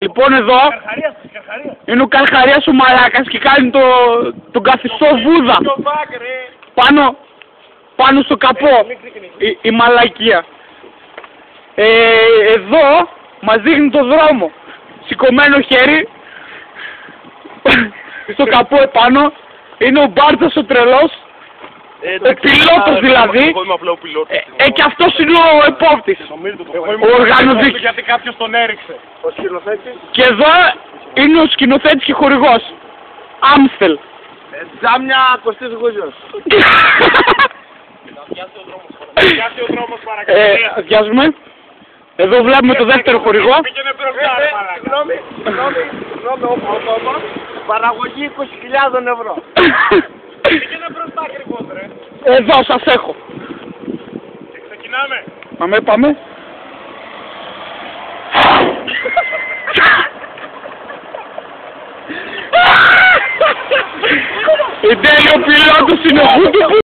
Λοιπόν εδώ είναι ο Καρχαρίας ο μαλάκας και κάνει τον καθιστό Βούδα πάνω στο καπό, η μαλακία. Εδώ μας δείχνει το δρόμο, σηκωμένο χέρι στο καπό επάνω, είναι ο Μπάρτσας ο τρελός, ο πιλότος δηλαδή, και αυτός είναι ο επόπτης, ο οργανωτής. Γιατί κάποιος τον έριξε. Ο σκηνοθέτης. Και εδώ είναι ο σκηνοθέτης και χορηγός, Άμστελ. Τζάμια Κωστής Γούζιος. Πιάσει ο δρόμος παρακαλώ. Αδειάζουμε. Εδώ βλέπουμε το δεύτερο χορηγό. Πήγαινε μπροστά ρε μαλάκα. Συγγνώμη. Παραγωγή 20.000 ευρώ. Πήγαινε μπροστά ακριβώς ρε. Εδώ σας έχω. Και ξεκινάμε. Πάμε. Η τέλειο πιλότος είναι ο